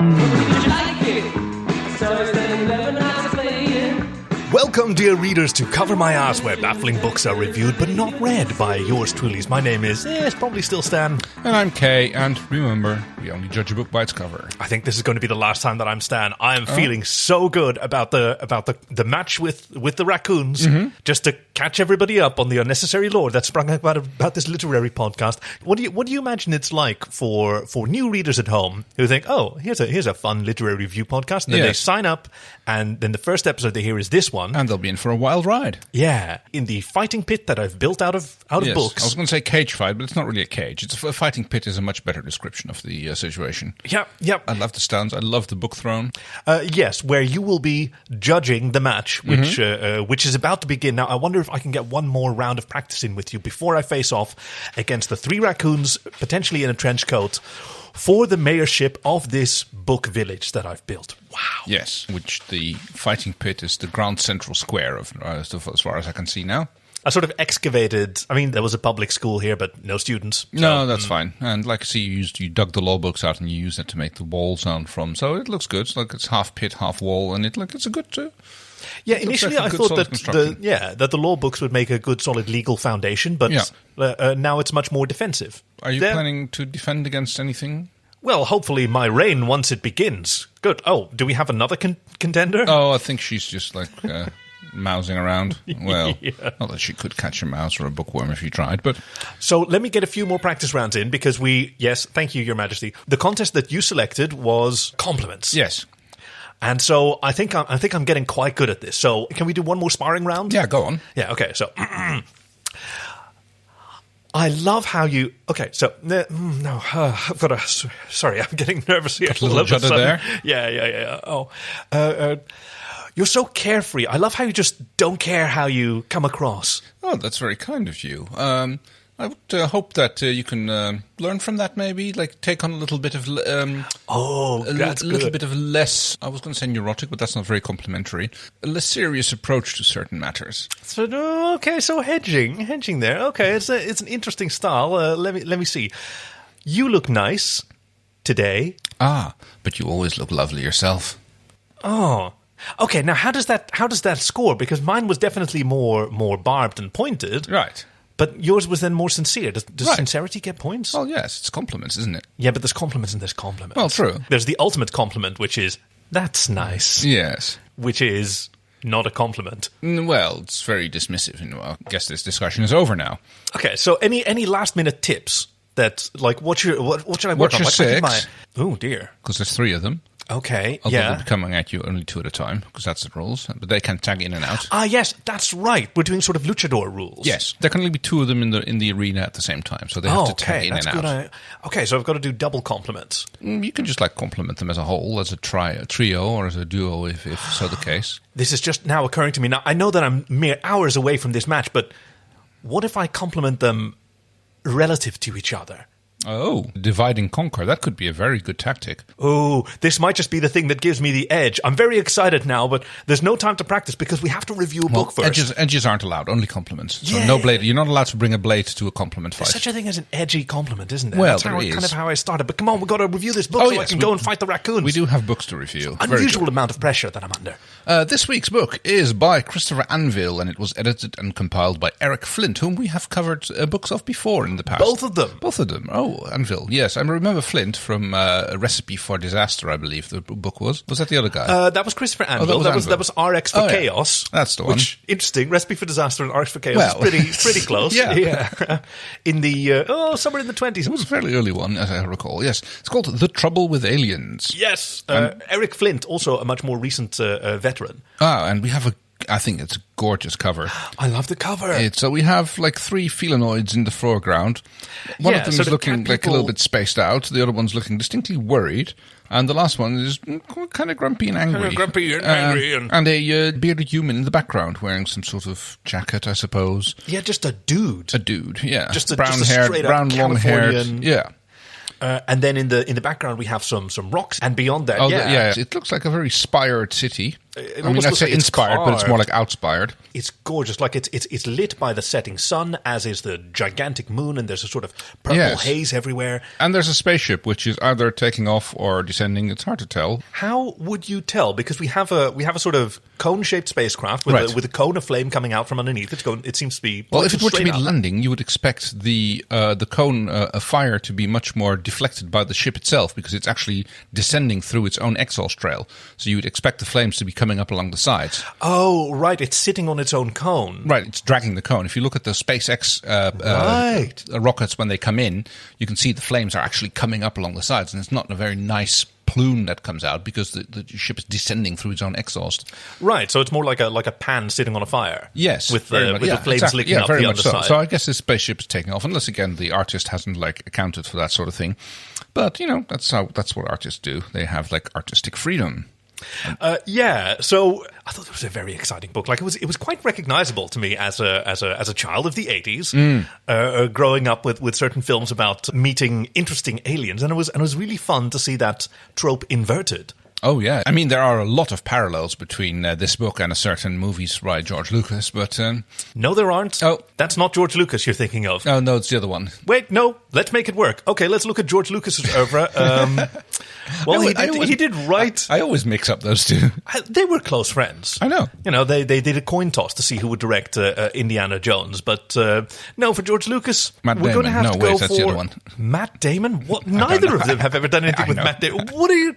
Did you like it? So I spent 11 nights playing. Welcome, dear readers, to Cover My Ass, where baffling books are reviewed but not read by yours truly. My name is, it's probably still Stan. And I'm Kay, and remember, we only judge a book by its cover. I think this is going to be the last time that I'm Stan. I am feeling so good about the match with the raccoons, just to catch everybody up on the unnecessary lore that sprung up about this literary podcast. What do you imagine it's like for new readers at home who think, oh, here's a fun literary review podcast, and then they sign up, and then the first episode they hear is this one. And they'll be in for a wild ride. Yeah, in the fighting pit that I've built out of books. I was going to say cage fight, but it's not really a cage. It's a fighting pit is a much better description of the situation. Yep. I love the stands. I love the book throne. Yes, where you will be judging the match, which is about to begin. Now, I wonder if I can get one more round of practice in with you before I face off against the 3 raccoons, potentially in a trench coat, for the mayorship of this book village that I've built. Wow. Yes, which the fighting pit is the Grand Central Square of, as far as I can see now. I sort of excavated. I mean, there was a public school here, but no students. So, no, that's fine. And like I see, you dug the law books out and you used it to make the walls on from. So it looks good. It's like it's half pit, half wall, and it's a good. Yeah, initially I thought that the law books would make a good, solid legal foundation, but now it's much more defensive. Are you planning to defend against anything? Well, hopefully my reign once it begins. Good. Oh, do we have another contender? Oh, I think she's just like mousing around. Well, not that she could catch a mouse or a bookworm if you tried, but... So let me get a few more practice rounds in, because yes, thank you, Your Majesty. The contest that you selected was compliments. Yes. And so I think I'm getting quite good at this. So can we do one more sparring round? Yeah, go on. Yeah, okay, so... I love how you... Okay, so... No, I've got a... Sorry, I'm getting nervous here. Got a little judder there? Yeah. Oh. You're so carefree. I love how you just don't care how you come across. Oh, that's very kind of you. I would hope that you can learn from that, maybe, like take on a little bit of... that's a little bit of less... I was going to say neurotic, but that's not very complimentary. A less serious approach to certain matters. So, okay, so hedging there. Okay, it's an interesting style. Let me see. You look nice today. Ah, but you always look lovely yourself. Oh, okay. Now, how does that score? Because mine was definitely more barbed and pointed. Right. But yours was then more sincere. Does sincerity get points? Well, yes, it's compliments, isn't it? Yeah, but there's compliments and there's compliments. Well, true. There's the ultimate compliment, which is, that's nice. Yes. Which is not a compliment. Well, it's very dismissive. I guess this discussion is over now. Okay, so any last-minute tips that, like, what should I work on? What's your 6? Oh, dear. Because there's 3 of them. Okay, Although they'll be coming at you only 2 at a time, because that's the rules. But they can tag in and out. Ah, yes, that's right. We're doing sort of luchador rules. Yes, there can only be 2 of them in the arena at the same time, so they have to tag in and out. Okay, so I've got to do double compliments. You can just compliment them as a whole, as a trio, or as a duo, if so the case. This is just now occurring to me. Now, I know that I'm mere hours away from this match, but what if I compliment them relative to each other? Oh, divide and conquer. That could be a very good tactic. Oh, this might just be the thing that gives me the edge. I'm very excited now, but there's no time to practice because we have to review a book first. Edges aren't allowed, only compliments. So no blade. You're not allowed to bring a blade to a compliment fight. There's such a thing as an edgy compliment, isn't there? Well, That's kind of how I started. But come on, we've got to review this book I can go and fight the raccoons. We do have books to review. Unusual amount of pressure that I'm under. This week's book is by Christopher Anvil, and it was edited and compiled by Eric Flint, whom we have covered books of before in the past. Both of them? Both of them. Oh, Anvil, yes. I remember Flint from A Recipe for Disaster, I believe the book was. Was that the other guy? That was Christopher Anvil. That was RX for Chaos. That's the one. Which, interesting, Recipe for Disaster and RX for Chaos is pretty close. Yeah. In the, somewhere in the 20s. It was a fairly early one, as I recall, yes. It's called The Trouble with Aliens. Yes. Eric Flint, also a much more recent veteran. And we have I think it's a gorgeous cover. I love the cover. So we have 3 felinoids in the foreground. One of them is looking a little bit spaced out. The other one's looking distinctly worried. And the last one is kind of grumpy and angry. And a bearded human in the background wearing some sort of jacket, I suppose. Yeah, just a dude. A dude, yeah. Just a brown-haired, long-haired. Yeah. And then in the background we have some rocks, and beyond that, it looks like a very spired city. I'd say inspired, but it's more like outspired. It's gorgeous. Like it's lit by the setting sun, as is the gigantic moon, and there's a sort of purple haze everywhere. And there's a spaceship which is either taking off or descending. It's hard to tell. How would you tell? Because we have a sort of cone-shaped spacecraft with a cone of flame coming out from underneath. It seems to be if it were to be landing, you would expect the cone of fire to be much more deflected by the ship itself, because it's actually descending through its own exhaust trail. So you would expect the flames to be coming up along the sides. Oh, right. It's sitting on its own cone. Right. It's dragging the cone. If you look at the SpaceX rockets when they come in, you can see the flames are actually coming up along the sides, and it's not a very nice plume that comes out because the ship is descending through its own exhaust. Right. So it's more like a pan sitting on a fire. Yes. With the flames licking up the underside. So I guess this spaceship is taking off, unless again the artist hasn't accounted for that sort of thing. But that's what artists do. They have artistic freedom. So I thought it was a very exciting book. Like it was quite recognizable to me as a child of the 80s, growing up with certain films about meeting interesting aliens, and it was really fun to see that trope inverted. Oh, yeah. I mean, there are a lot of parallels between this book and a certain movies by George Lucas, but... No, there aren't. Oh. That's not George Lucas you're thinking of. Oh, no, it's the other one. Wait, no. Let's make it work. Okay, let's look at George Lucas's oeuvre. He did write... I always mix up those two. They were close friends. I know. They did a coin toss to see who would direct Indiana Jones, but no, for George Lucas, Matt we're going to have to go that's for... the other one. Matt Damon? What? Neither of them have ever done anything with Matt Damon. What are you...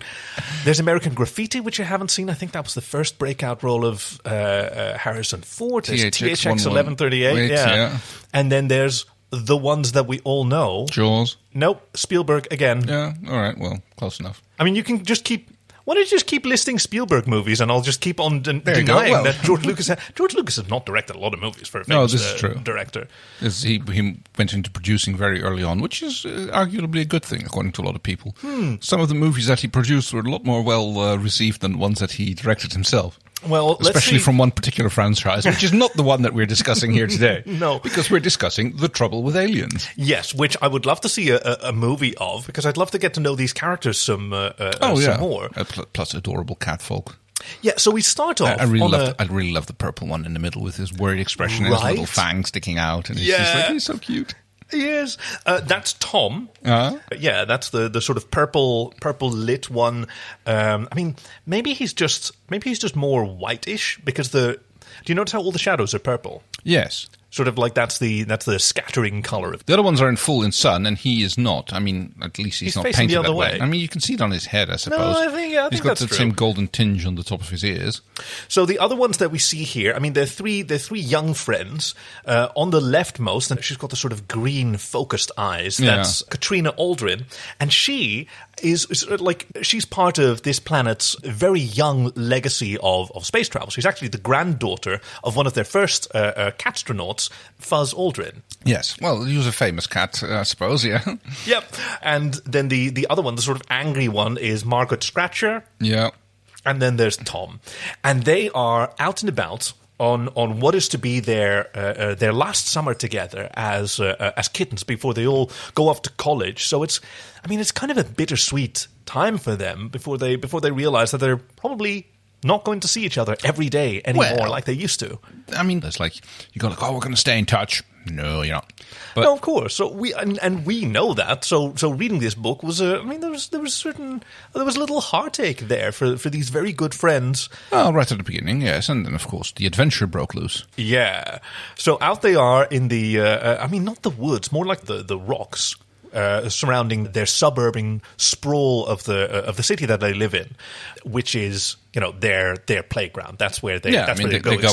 There's American Graffiti, which I haven't seen. I think that was the first breakout role of Harrison Ford. THX 1138. Yeah. And then there's the ones that we all know. Jaws. Nope. Spielberg again. Yeah. All right. Well, close enough. I mean, you can just keep... Why don't you just keep listing Spielberg movies, and I'll just keep on denying that George Lucas... George Lucas has not directed a lot of movies for a famous this is true. Director. He went into producing very early on, which is arguably a good thing, according to a lot of people. Some of the movies that he produced were a lot more well received than the ones that he directed himself. Well, especially from one particular franchise, which is not the one that we're discussing here today. No. Because we're discussing The Trouble with Aliens. Yes, which I would love to see a movie of, because I'd love to get to know these characters some more. Plus adorable catfolk. Yeah, so we start off. I really love the purple one in the middle with his worried expression and his little fangs sticking out. And he's so cute. Yes, that's Tom. Yeah, that's the sort of purple lit one. I mean, maybe he's just more whitish, because do you notice how all the shadows are purple? Yes. Sort of like that's the scattering color. The other ones are in full in sun, and he is not. I mean, at least he's not painted the other that way. I mean, you can see it on his head, I suppose. No, I think he's got that's the true. same golden tinge on the top of his ears. So the other ones that we see here, I mean, they're three young friends. On the leftmost, and she's got the sort of green focused eyes. That's Katrina Aldrin, and she is she's part of this planet's very young legacy of space travel. She's actually the granddaughter of one of their first catastronauts, Fuzz Aldrin. Yes, well, he was a famous cat, I suppose, yeah. Yep. And then the other one, the sort of angry one, is Margaret Scratcher. Yeah. And then there's Tom. And they are out and about on what is to be their last summer together as kittens before they all go off to college. So it's kind of a bittersweet time for them before they realize that they're probably not going to see each other every day anymore like they used to. I mean, it's like you go we're going to stay in touch. No, you're not. But no, of course. So we know that. So reading this book was there was a little heartache there for these very good friends. Oh, right at the beginning, yes, and then of course the adventure broke loose. Yeah. So out they are in the not the woods, more like the rocks. Surrounding their suburban sprawl of the city that they live in, which is their playground. That's where they go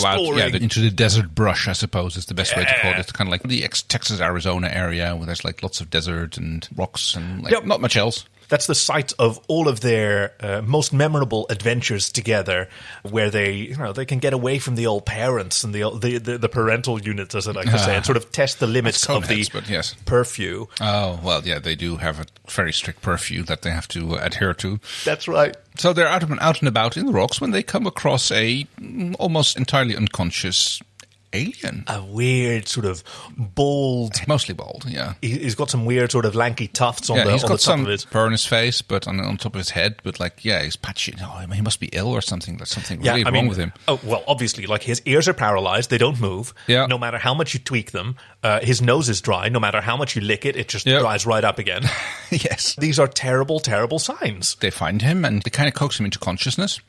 out into the desert brush, I suppose is the best way to call it. It's kind of like the Texas Arizona area where there's lots of desert and rocks and not much else. That's the site of all of their most memorable adventures together, where they can get away from the old parents and the parental unit, as I like to say, and sort of test the limits of the curfew. Oh, well, yeah, they do have a very strict curfew that they have to adhere to. That's right. So they're out and about in the rocks when they come across a almost entirely unconscious alien. A weird sort of bald... Mostly bald, yeah. He's got some weird sort of lanky tufts on the he's got top of his... fur on his face, but on top of his head, but he's patchy. Oh, he must be ill or something. There's something really wrong with him. Oh, well, obviously, his ears are paralyzed. They don't move. Yeah. No matter how much you tweak them. His nose is dry. No matter how much you lick it, it just dries right up again. Yes. These are terrible, terrible signs. They find him and they kind of coax him into consciousness.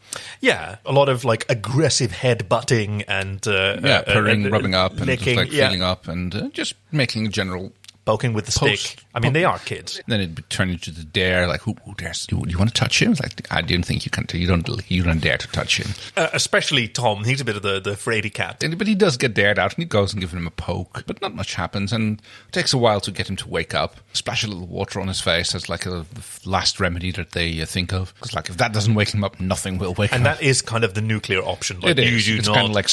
Yeah. A lot of, aggressive head butting and... purring, rubbing up, and licking, just feeling up, and just making a general... Poking with the stick. I mean, they are kids. Then it'd turn into the dare, who dares? Do you want to touch him? I didn't think you can. You don't dare to touch him. Especially Tom. He's a bit of the fraidy cat. But he does get dared out, and he goes and gives him a poke. But not much happens, and it takes a while to get him to wake up. Splash a little water on his face as a last remedy that they think of. Because if that doesn't wake him up, nothing will wake him up. And that is kind of the nuclear option. It is. It's kind of like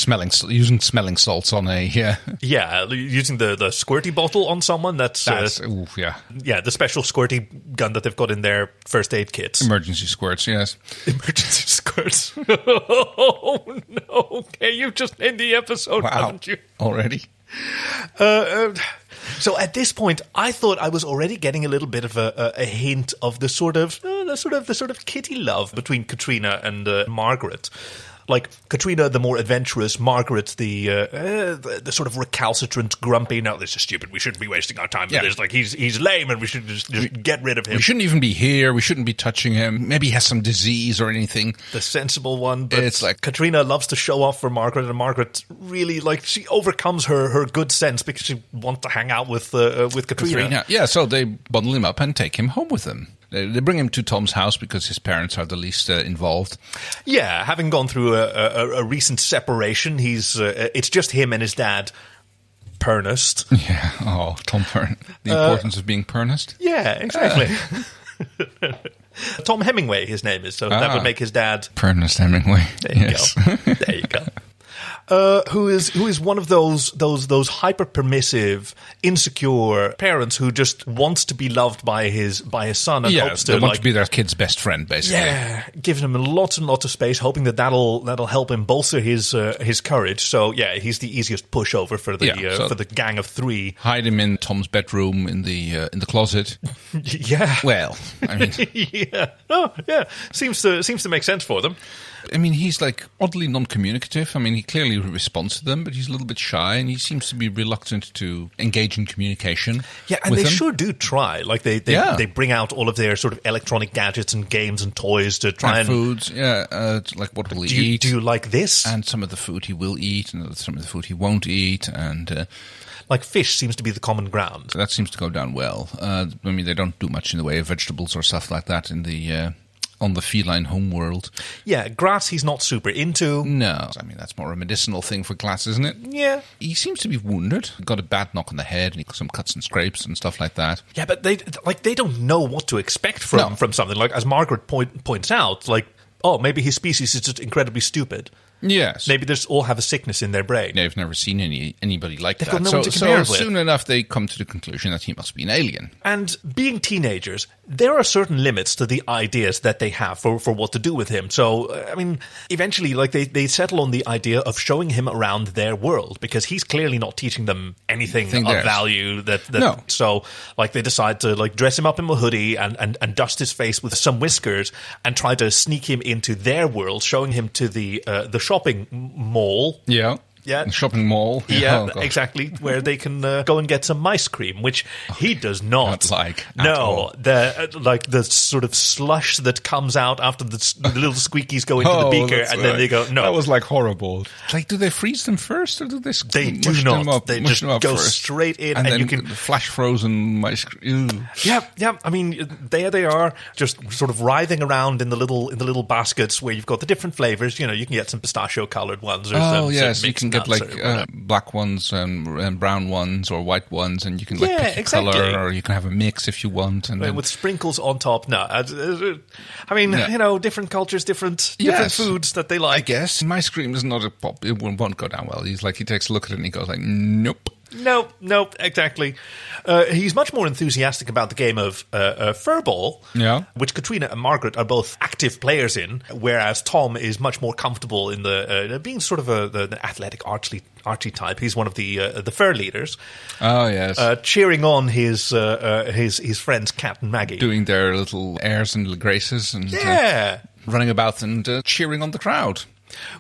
using smelling salts on a... Yeah, using the squirty bottle on someone. That's the special squirty gun that they've got in their first aid kits. Emergency squirts, yes. Emergency squirts. Oh, no. Okay, you've just named the episode, haven't you? Already? So at this point, I thought I was already getting a little bit of a hint of the sort of kitty love between Katrina and Margaret. Katrina, the more adventurous, Margaret, the sort of recalcitrant, grumpy. No, this is stupid. We shouldn't be wasting our time with this. He's lame, and we should just get rid of him. We shouldn't even be here. We shouldn't be touching him. Maybe he has some disease or anything. The sensible one, but it's Katrina loves to show off for Margaret, and Margaret really she overcomes her good sense because she wants to hang out with Katrina. Yeah, so they bundle him up and take him home with them. They bring him to Tom's house because his parents are the least involved. Yeah, having gone through a recent separation, it's just him and his dad, Pernest. Yeah, Tom Pernest. The importance of being Pernest. Yeah, exactly. Tom Hemingway, his name is, so that would make his dad... Pernest Hemingway. There you go. There you go. Who is one of those hyper permissive, insecure parents who just wants to be loved by his son and hopes to want to be their kid's best friend, basically. Yeah, giving him lots and lots of space, hoping that'll help him bolster his courage. So yeah, he's the easiest pushover for the gang of three. Hide him in Tom's bedroom in the closet. Yeah. Well, I mean, yeah. Oh, yeah. Seems to make sense for them. I mean, he's oddly non-communicative. I mean, he clearly responds to them, but he's a little bit shy, and he seems to be reluctant to engage in communication. Yeah, and they sure do try. They bring out all of their sort of electronic gadgets and games and toys to try and foods. Yeah, what will he eat? Do you like this? And some of the food he will eat, and some of the food he won't eat, and. Fish seems to be the common ground. That seems to go down well. I mean, they don't do much in the way of vegetables or stuff like that in the. On the feline homeworld. Yeah, grass he's not super into. No. I mean, that's more a medicinal thing for glass, isn't it? Yeah. He seems to be wounded. Got a bad knock on the head, and he got some cuts and scrapes and stuff like that. Yeah, but they don't know what to expect from something. As Margaret points out, maybe his species is just incredibly stupid. Yes. Maybe they just all have a sickness in their brain. They've never seen anybody like They've that. Got no one to compare with. Soon enough, they come to the conclusion that he must be an alien. And being teenagers, there are certain limits to the ideas that they have for what to do with him. So, I mean, eventually, they settle on the idea of showing him around their world because he's clearly not teaching them anything of value. No. So, they decide to dress him up in a hoodie and dust his face with some whiskers and try to sneak him into their world, showing him to the shopping mall. Yeah. Yeah, shopping mall. Yeah, exactly. Where they can go and get some ice cream, which he does not like. No, the sort of slush that comes out after the little squeakies go into the beaker, and then they go. No, that was horrible. Do they freeze them first, or do they? They do not. They just go straight in, and then you can flash frozen ice cream. Yeah. I mean, there they are, just sort of writhing around in the little baskets where you've got the different flavors. You can get some pistachio colored ones, or some you can get black ones and brown ones or white ones, and you can pick a color, or you can have a mix if you want, and with sprinkles on top. No, I mean, different cultures, different foods that they like. I guess ice cream is not a pop. It won't go down well. He takes a look at it and he goes nope. Nope, exactly. He's much more enthusiastic about the game of Furball, which Katrina and Margaret are both active players in, whereas Tom is much more comfortable in the being sort of the athletic Archie type. He's one of the fur leaders. Oh yes, cheering on his friends Cat and Maggie, doing their little airs and little graces, and running about and cheering on the crowd.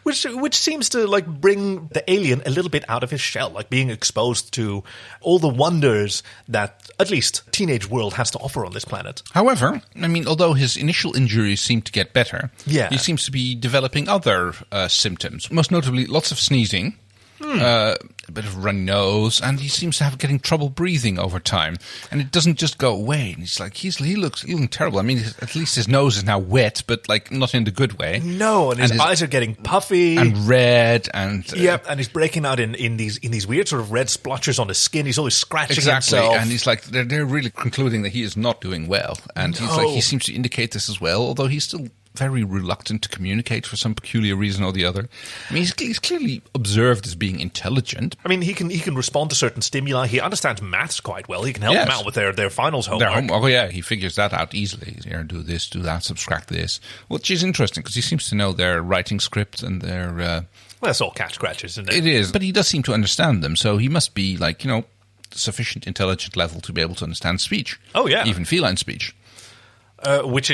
Which seems to like bring the alien a little bit out of his shell, like being exposed to all the wonders that at least teenage world has to offer on this planet. However, I mean, although his initial injuries seem to get better, he seems to be developing other symptoms, most notably lots of sneezing. A bit of runny nose, and he seems to have getting trouble breathing over time, and it doesn't just go away. And he's like, he looks terrible. I mean, at least his nose is now wet, but like not in the good way. No, and his eyes are getting puffy and red, and and he's breaking out in these weird sort of red splotches on his skin. He's always scratching himself, and he's like, they're really concluding that he is not doing well, and he's like, he seems to indicate this as well, although he's still very reluctant to communicate for some peculiar reason or the other. I mean, he's clearly observed as being intelligent. I mean, he can respond to certain stimuli. He understands maths quite well. He can help them out with their finals homework. Oh, yeah, he figures that out easily. Here, do this, do that, subtract this. Which is interesting, because he seems to know their writing script and their... well, that's all cat scratches, isn't it? It is, but he does seem to understand them, so he must be, like, sufficient intelligent level to be able to understand speech. Oh, yeah. Even feline speech. Which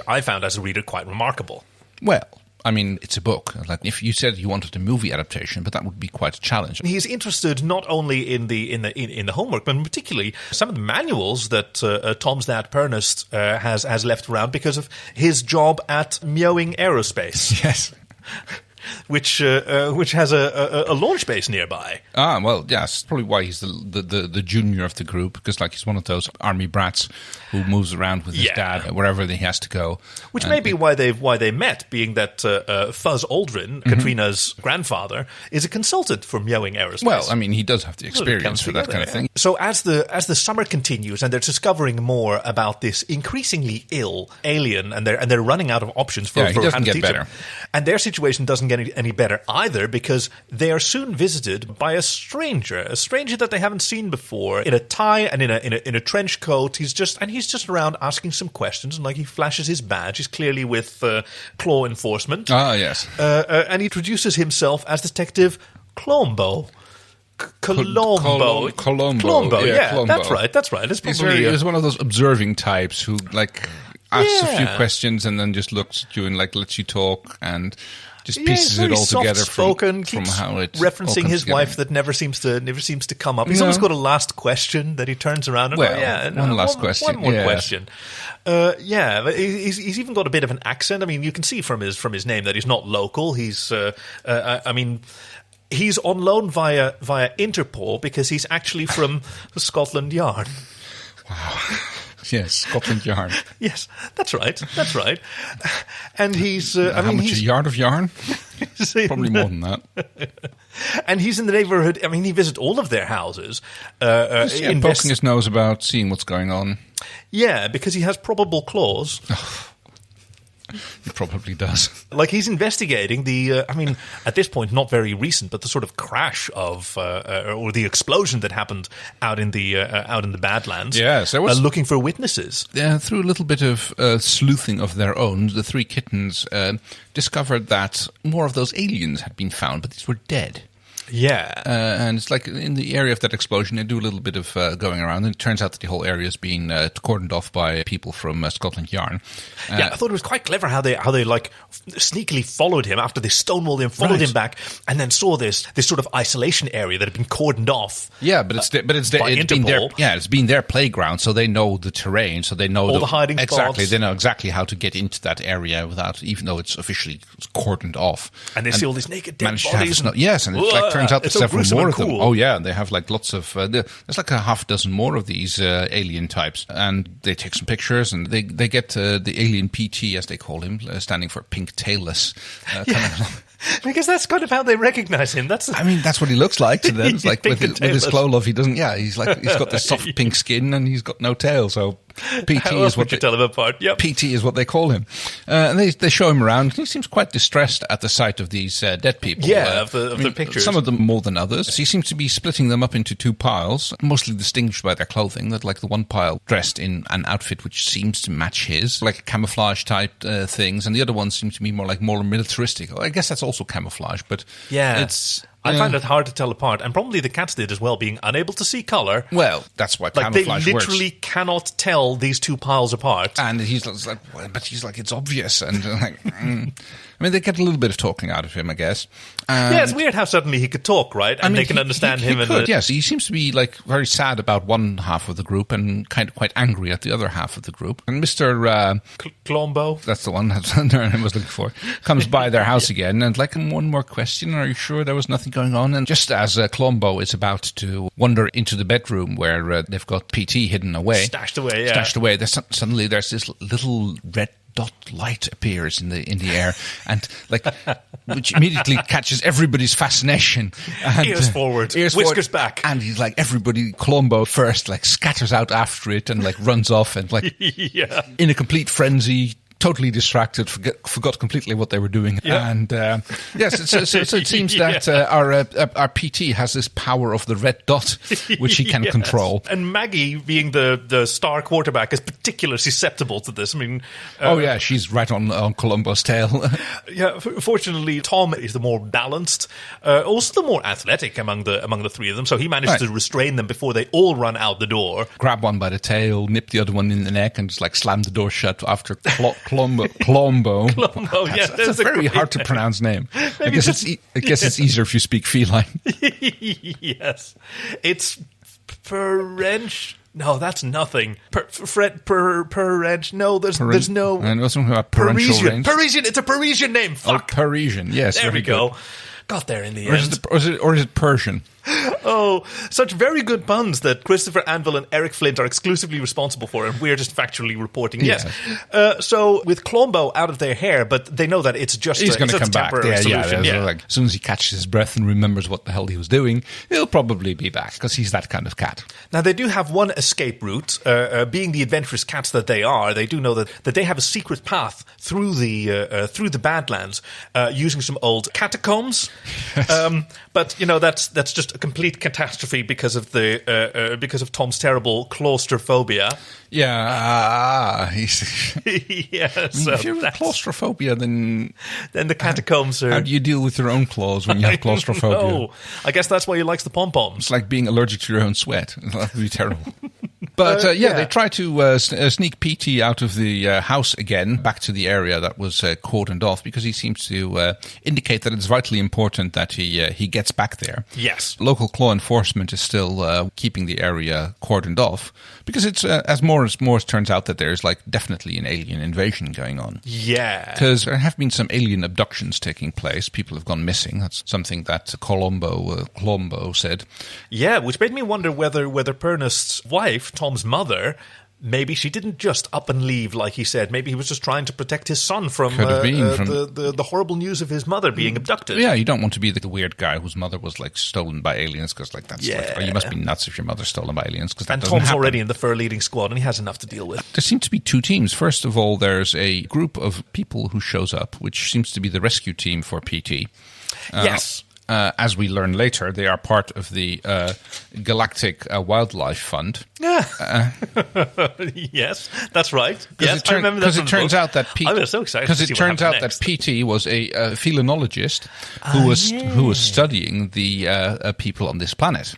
I found as a reader quite remarkable. Well, I mean, it's a book. Like if you said you wanted a movie adaptation, but that would be quite a challenge. He's interested not only in the homework, but particularly some of the manuals that Tom's dad Pernest has left around because of his job at Mewing Aerospace. Yes. Which has a launch base nearby. Ah, well, yes, probably why he's the junior of the group, because like he's one of those army brats who moves around with his dad wherever he has to go. Which may be why they met, being that Fuzz Aldrin, Katrina's grandfather, is a consultant for Mewing Aerospace. Well, I mean, he does have the experience for that kind of thing. So as the summer continues and they're discovering more about this increasingly ill alien, and they're running out of options for he how doesn't to get teach better. him. And their situation doesn't get any better either, because they are soon visited by a stranger that they haven't seen before, in a tie and in a trench coat. He's just around asking some questions, and like he flashes his badge. He's clearly with Claw Enforcement. Ah, yes. And he introduces himself as Detective Colombo. Colombo, yeah, Colombo. That's right. It's probably he's one of those observing types who like asks a few questions and then just looks at you and like lets you talk and just pieces it all together from how it referencing his wife that never seems to come up. He's always got a last question that he turns around and one last question. One more question. He's even got a bit of an accent. I mean, you can see from his name that he's not local. He's he's on loan via Interpol because he's actually from Scotland Yard. Wow. Yes, Scotland Yard. Yes, that's right. And he's... how much, a yard of yarn? Probably more than that. And he's in the neighborhood. I mean, he visits all of their houses. Poking his nose about, seeing what's going on. Yeah, because he has probable claws. He probably does. Like, he's investigating the, at this point, not very recent, but the sort of crash of, or the explosion that happened out in the Badlands. Yes, there was... looking for witnesses. Through a little bit of sleuthing of their own, the three kittens discovered that more of those aliens had been found, but these were dead. Yeah. And it's like in the area of that explosion, they do a little bit of going around, and it turns out that the whole area is being cordoned off by people from Scotland Yard. I thought it was quite clever how they like sneakily followed him after they stonewalled him, followed him back, and then saw this sort of isolation area that had been cordoned off. Yeah, but it's been their playground, so they know the terrain, so they know all the hiding exactly. spots. They know exactly how to get into that area without, even though it's officially cordoned off. And they see all these naked dead bodies. And it's like turns out there's several more of them. Oh yeah, they have like lots of. There's like a half dozen more of these alien types, and they take some pictures, and they get the alien PT, as they call him, standing for pink tailless. Because that's kind of how they recognize him. That's what he looks like to them. It's like with his Clolov, he doesn't. Yeah, he's got this soft pink skin and he's got no tail. So PT is what you tell him apart. Yep. PT is what they call him. And they show him around. He seems quite distressed at the sight of these dead people. Yeah, of the pictures. Some of them more than others. He seems to be splitting them up into two piles, mostly distinguished by their clothing. That like the one pile dressed in an outfit which seems to match his, like camouflage type things, and the other ones seem to be more militaristic. I guess that's also camouflage, but it's. I find it hard to tell apart, and probably the cats did as well, being unable to see color. Well, that's why camouflage works. They literally cannot tell these two piles apart. And he's like, it's obvious, and I mean, they get a little bit of talking out of him, I guess. Yeah, it's weird how suddenly he could talk, right? And they can understand him. Yes, he seems to be like very sad about one half of the group and kind of quite angry at the other half of the group. And Mr. Colombo, that's the one I was looking for, comes by their house again and like, one more question. Are you sure there was nothing going on? And just as Colombo is about to wander into the bedroom where they've got PT hidden away, stashed away, suddenly there's this little red dot light appears in the air, and like which immediately catches everybody's fascination. And, ears forward, whiskers back, and he's like, everybody, Colombo first, like scatters out after it and like runs off and like in a complete frenzy. Totally distracted, forgot completely what they were doing. Yeah. And yes, so it seems that our PT has this power of the red dot, which he can control. And Maggie, being the star quarterback, is particularly susceptible to this. I mean, she's right on Colombo's tail. Fortunately, Tom is the more balanced, also the more athletic among the three of them. So he managed to restrain them before they all run out the door. Grab one by the tail, nip the other one in the neck, and just like slam the door shut after Colombo. That's a very hard to pronounce name. I guess it's easier if you speak feline. Yes, it's French. No, that's nothing. No, there's no. I know something about Parisian. Parisian. It's a Parisian name. Fuck. Oh, Parisian. Yes. There we go. Got there in the end. Or is it Persian? Oh, such very good puns that Christopher Anvil and Eric Flint are exclusively responsible for, and we're just factually reporting. Yes. So with Colombo out of their hair, but they know that it's just he's going to come back. Solution. Like, as soon as he catches his breath and remembers what the hell he was doing, he'll probably be back because he's that kind of cat. Now they do have one escape route. Being the adventurous cats that they are, they do know that they have a secret path through the Badlands using some old catacombs. But that's just a complete catastrophe because of Tom's terrible claustrophobia. Yeah, if you have claustrophobia, then the catacombs are. How do you deal with your own claws when you have claustrophobia? Oh, I guess that's why he likes the pom poms. It's like being allergic to your own sweat. That would be terrible. But they try to sneak PT out of the house again, back to the area that was cordoned off, because he seems to indicate that it's vitally important that he gets back there. Yes. Local law enforcement is still keeping the area cordoned off, because it's as more turns out that there's like definitely an alien invasion going on. Yeah. Because there have been some alien abductions taking place. People have gone missing. That's something that Colombo said. Yeah, which made me wonder whether Pernost's wife, Tom's mother, maybe she didn't just up and leave like he said. Maybe he was just trying to protect his son from the horrible news of his mother being abducted. Yeah, you don't want to be the weird guy whose mother was like stolen by aliens, because like that's like, you must be nuts if your mother's stolen by aliens. And Tom's already in the fur leading squad, and he has enough to deal with. There seem to be two teams. First of all, there's a group of people who shows up, which seems to be the rescue team for PT. Yes. As we learn later, they are part of the Galactic Wildlife Fund. Yes, that's right. Yes, I remember that. Because it turns out that I was so excited. Because it turns out that PT was a felinologist who was studying the people on this planet.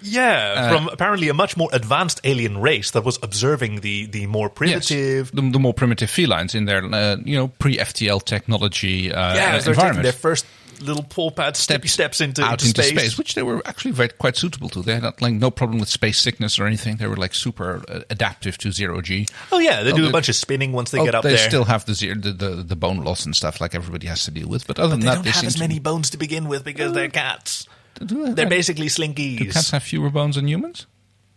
Yeah, from apparently a much more advanced alien race that was observing the more primitive... Yes, the more primitive felines in their pre-FTL technology environment. They're taking their first little paw pad steps into space, which they were actually quite suitable to. They had no problem with space sickness or anything. They were like super adaptive to zero G. Oh yeah, they do a bunch of spinning once they get up there. They still have the bone loss and stuff like everybody has to deal with. But other than that, they don't have as many bones to begin with because they're cats. They're basically slinkies. Do cats have fewer bones than humans?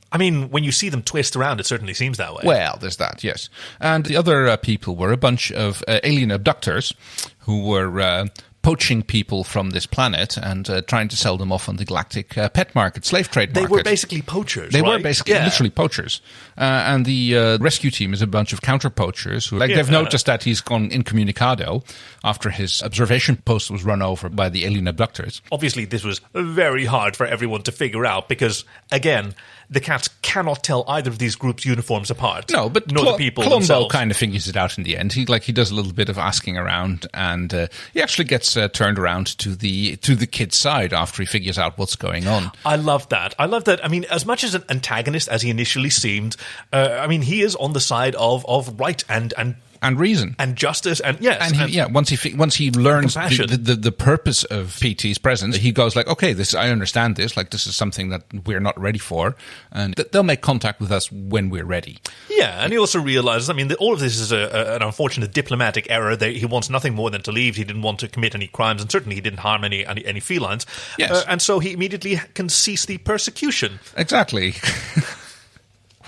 I mean, when you see them twist around, it certainly seems that way. Well, there's that, yes. And the other people were a bunch of alien abductors who were poaching people from this planet and trying to sell them off on the galactic pet market, slave trade market. They were basically poachers, They right? were basically literally poachers. And the rescue team is a bunch of counter-poachers who, they've noticed that he's gone incommunicado after his observation post was run over by the alien abductors. Obviously, this was very hard for everyone to figure out because, again, the cats cannot tell either of these groups' uniforms apart. No, but nor the people Columbo themselves. kind of figures it out in the end. He does a little bit of asking around, and he actually gets turned around to the kid's side after he figures out what's going on. I love that. I mean, as much as an antagonist as he initially seemed, he is on the side of right and reason and justice and yes, and once he learns the purpose of PT's presence, he goes like, okay, I understand this. Like, this is something that we're not ready for, and they'll make contact with us when we're ready. Yeah, and he also realizes, that all of this is an unfortunate diplomatic error. He wants nothing more than to leave. He didn't want to commit any crimes, and certainly he didn't harm any felines. Yes, and so he immediately can cease the persecution. Exactly.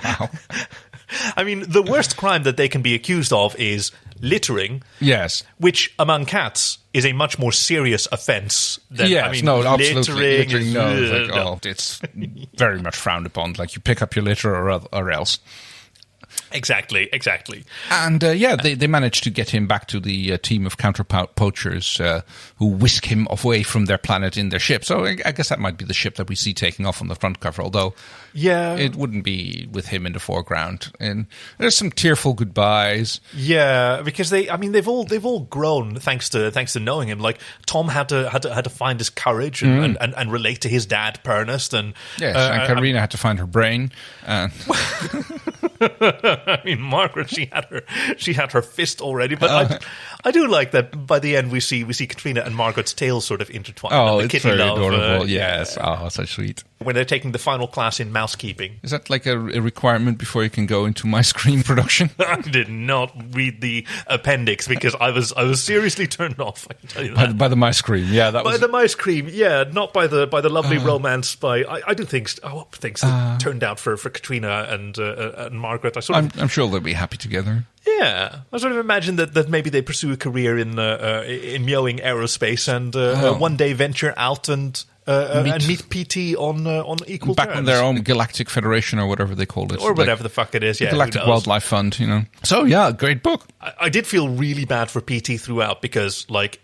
Wow. The worst crime that they can be accused of is littering. Yes. Which, among cats, is a much more serious offence than, absolutely. littering. No, it's very much frowned upon. Like, you pick up your litter or else. Exactly. And, they managed to get him back to the team of counter-poachers who whisk him away from their planet in their ship. So I guess that might be the ship that we see taking off on the front cover, although it wouldn't be with him in the foreground. And there's some tearful goodbyes. Yeah, because they've all grown thanks to knowing him. Like, Tom had to find his courage and relate to his dad, Pernest, and and Karina had to find her brain. Margaret, she had her fist already, but I do like that by the end we see Katrina and Margaret's tails sort of intertwined. Oh, the it's kitty very love, adorable. Yes. Oh, so sweet. When they're taking the final class in mousekeeping. Is that like a requirement before you can go into my screen production? I did not read the appendix because I was seriously turned off. I can tell you that. By the mice cream, yeah. The mice cream, yeah, not by the lovely romance. I do things that turned out for Katrina and Margaret. I'm sure they'll be happy together. Yeah, I sort of imagine that maybe they pursue a career in meowing aerospace and one day venture out and meet PT on equal terms. Back on their own Galactic Federation or whatever they called it. Or whatever the fuck it is, yeah. Galactic Wildlife Fund, So, yeah, great book. I did feel really bad for PT throughout because, like,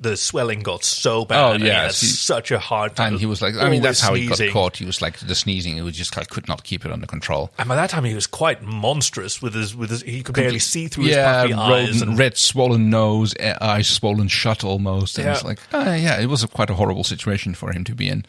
the swelling got so bad. Oh, yeah. He had such a hard time. And he was like, that's how he got caught. He was like, the sneezing, he was just like, could not keep it under control. And by that time, he was quite monstrous with his he could barely see through his puffy eyes. And red swollen nose, eyes swollen shut almost. And it's like, it was quite a horrible situation for him to be in.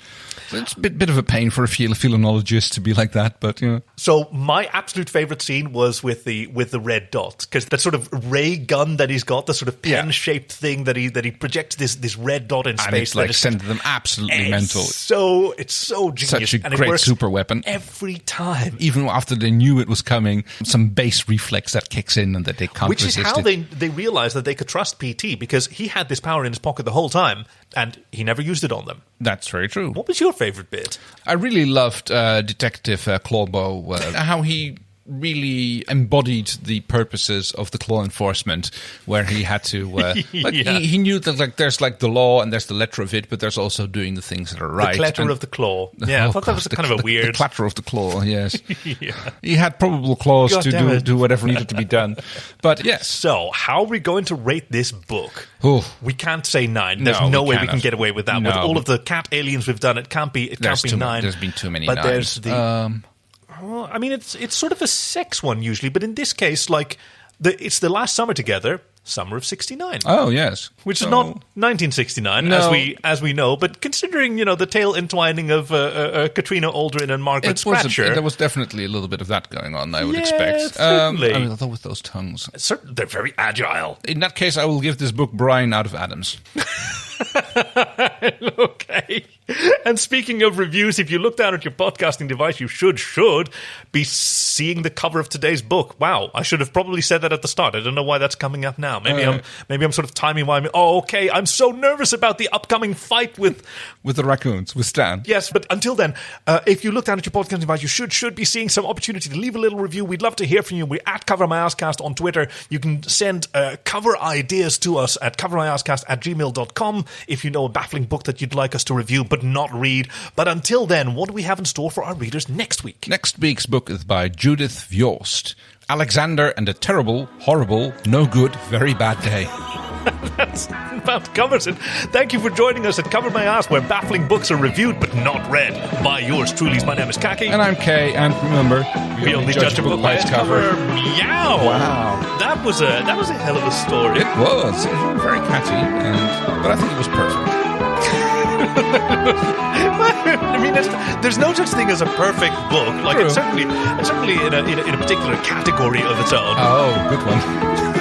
So it's a bit of a pain for a felinologist to be like that, but, So my absolute favorite scene was with the red dot, because that sort of ray gun that he's got, the sort of pen-shaped thing that he projects this red dot in space. And it's like sending them absolutely mental. It's so genius. Such a great super weapon. Every time. Even after they knew it was coming, some base reflex that kicks in and that they can't Which resist is how it. they realized that they could trust PT, because he had this power in his pocket the whole time, and he never used it on them. That's very true. What was your favorite bit? I really loved Detective Clawbow, how he really embodied the purposes of the claw enforcement, where he had to he knew that like there's like the law and there's the letter of it, but there's also doing the things that are right. The clatter of the claw. Yeah, I thought that was kind of a weird... The clatter of the claw, yes. He had probable claws to do whatever needed to be done. But yes. So, how are we going to rate this book? Ooh. We can't say 9. There's no way we can get away with that. No. With all of the cat aliens we've done, it can't be 9. There's been too many but 9s. There's the... Well, I mean, it's sort of a sex one usually, but in this case, like, it's the last summer together, summer of '69. Oh yes, which is not 1969 as we know, but considering the tail entwining of Katrina Aldrin and Margaret Scratcher, there was definitely a little bit of that going on. I would expect. Certainly. Although with those tongues, they're very agile. In that case, I will give this book Brian out of Adams. Okay. And speaking of reviews, if you look down at your podcasting device, you should be seeing the cover of today's book. Wow, I should have probably said that at the start. I don't know why that's coming up now. Maybe I'm sort of timing why. Okay. I'm so nervous about the upcoming fight with the raccoons, with Stan. Yes, but until then, if you look down at your podcasting device, you should be seeing some opportunity to leave a little review. We'd love to hear from you. We're at Cover My Arscast on Twitter. You can send cover ideas to us at covermyarscast@gmail.com if you know a baffling book that you'd like us to review but not read. But until then, what do we have in store for our readers next week? Next week's book is by Judith Vjost, Alexander and a Terrible, Horrible, No Good, Very Bad Day. That's about covers it. Thank you for joining us at Cover My Ass, where baffling books are reviewed but not read by yours truly. My name is Kaki. And I'm Kay, and remember, we only judge a book by its cover. Meow! Wow. That was a hell of a story. It was very catchy, but I think it was perfect. I mean, there's no such thing as a perfect book. Like, it's certainly in a particular category of its own. Oh, good one.